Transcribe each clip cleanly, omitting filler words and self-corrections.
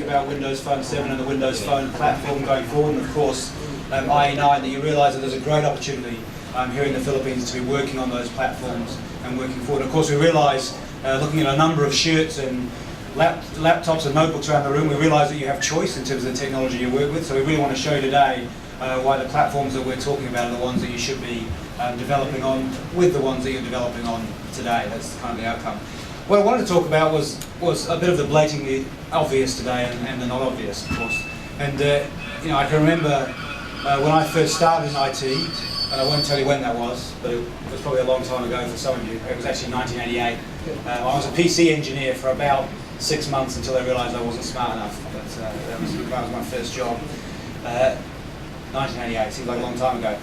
about Windows Phone 7 and the Windows Phone platform going forward, and of course IE9, that you realise that there's a great opportunity here in the Philippines to be working on those platforms and working forward. Of course, we realise, looking at a number of shirts and laptops and notebooks around the room, we realise that you have choice in terms of the technology you work with. So we really want to show you today why the platforms that we're talking about are the ones that you should be developing on with the ones that you're developing on today. That's kind of the outcome. What I wanted to talk about was a bit of the blatantly obvious today and the not obvious, of course. And you know, I can remember when I first started in IT, and I won't tell you when that was, but it was probably a long time ago for some of you. It was actually 1988. I was a PC engineer for about 6 months until I realised I wasn't smart enough. But that was my first job. 1988 seems like a long time ago.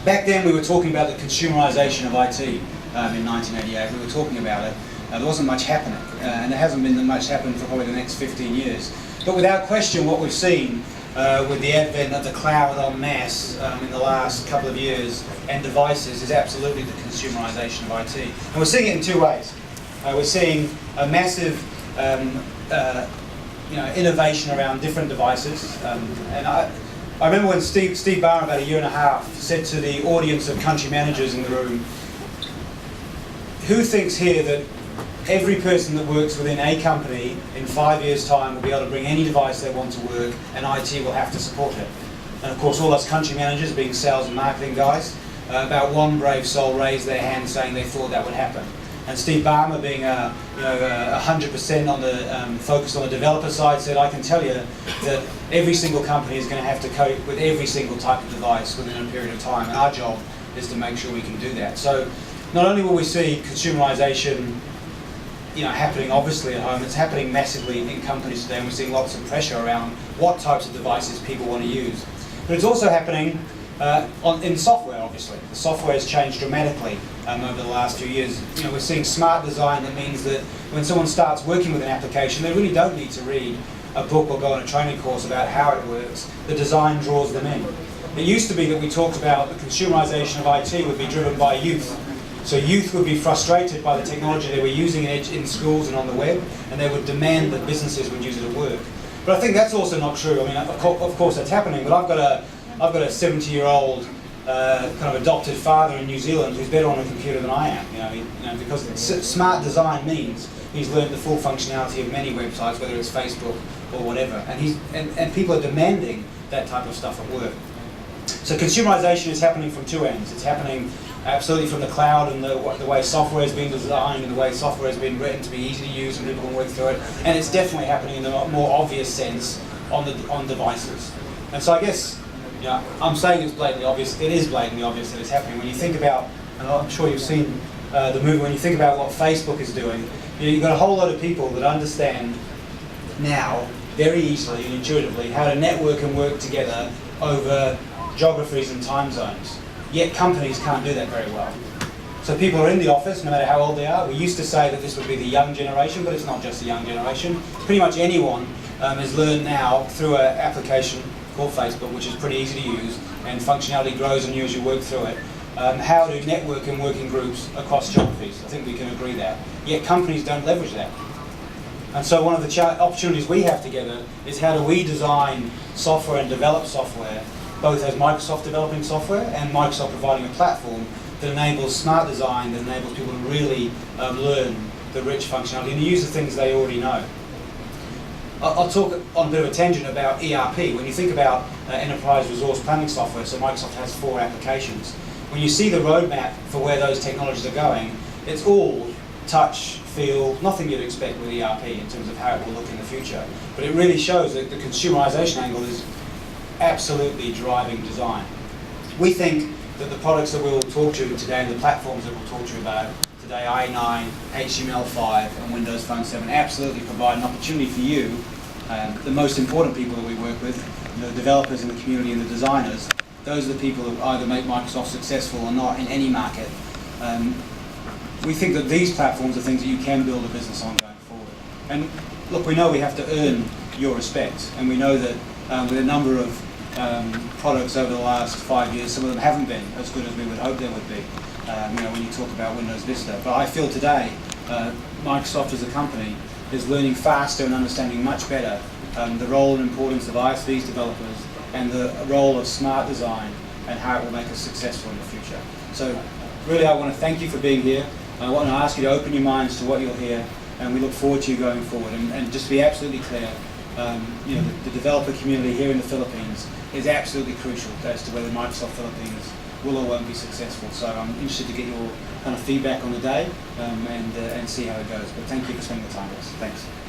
Back then we were talking about the consumerisation of IT in 1988. We were talking about it. There wasn't much happening, and there hasn't been much happening for probably the next 15 years. But without question, what we've seen with the advent of the cloud en masse in the last couple of years and devices is absolutely the consumerisation of IT. And we're seeing it in two ways. We're seeing a massive innovation around different devices. And I remember when Steve Barr, about a year and a half, said to the audience of country managers in the room, who thinks here that every person that works within a company in 5 years' time will be able to bring any device they want to work, and IT will have to support it? And of course, all us country managers, being sales and marketing guys, about one brave soul raised their hand saying they thought that would happen. And Steve Barmer, being 100% on the focused on the developer side, said, I can tell you that every single company is going to have to cope with every single type of device within a period of time, and our job is to make sure we can do that. So not only will we see consumerisation happening obviously at home, it's happening massively in companies today, and we're seeing lots of pressure around what types of devices people want to use. But it's also happening in software, obviously. The software has changed dramatically over the last few years. We're seeing smart design that means that when someone starts working with an application, they really don't need to read a book or go on a training course about how it works. The design draws them in. It used to be that we talked about the consumerisation of IT would be driven by youth. So youth would be frustrated by the technology they were using in schools and on the web, and they would demand that businesses would use it at work. But I think that's also not true. I mean, of course that's happening, but I've got a 70-year-old kind of adopted father in New Zealand who's better on a computer than I am. Because smart design means he's learned the full functionality of many websites, whether it's Facebook or whatever, and people are demanding that type of stuff at work. So consumerisation is happening from two ends. It's happening absolutely from the cloud and the way software has been designed and the way software has been written to be easy to use and people can work through it. And it's definitely happening in the more obvious sense on devices. And so I guess, I'm saying it's blatantly obvious. It is blatantly obvious that it's happening. When you think about, and I'm sure you've seen the movie, when you think about what Facebook is doing, you've got a whole lot of people that understand now very easily and intuitively how to network and work together over geographies and time zones. Yet companies can't do that very well. So people are in the office, no matter how old they are. We used to say that this would be the young generation, but it's not just the young generation. Pretty much anyone has learned now through an application called Facebook, which is pretty easy to use, and functionality grows on you as you work through it, how to network and work in groups across geographies. I think we can agree that. Yet companies don't leverage that. And so one of the opportunities we have together is how do we design software and develop software, both as Microsoft developing software and Microsoft providing a platform that enables smart design, that enables people to really learn the rich functionality and to use the things they already know. I'll talk on a bit of a tangent about ERP. When you think about enterprise resource planning software, so Microsoft has 4 applications. When you see the roadmap for where those technologies are going, it's all touch, feel, nothing you'd expect with ERP in terms of how it will look in the future. But it really shows that the consumerisation angle is absolutely driving design. We think that the products that we'll talk to you today and the platforms that we'll talk to you about today, IE9, HTML5 and Windows Phone 7, absolutely provide an opportunity for you, the most important people that we work with, the developers in the community and the designers. Those are the people who either make Microsoft successful or not in any market. We think that these platforms are things that you can build a business on going forward. And look, we know we have to earn your respect, and we know that with a number of products over the last 5 years, some of them haven't been as good as we would hope they would be. When you talk about Windows Vista. But I feel today, Microsoft as a company is learning faster and understanding much better the role and importance of ISVs developers and the role of smart design and how it will make us successful in the future. So really I want to thank you for being here. I want to ask you to open your minds to what you'll hear, and we look forward to you going forward. And just to be absolutely clear, the developer community here in the Philippines is absolutely crucial as to whether Microsoft Philippines will or won't be successful. So I'm interested to get your kind of feedback on the day and see how it goes. But thank you for spending the time with us. Thanks.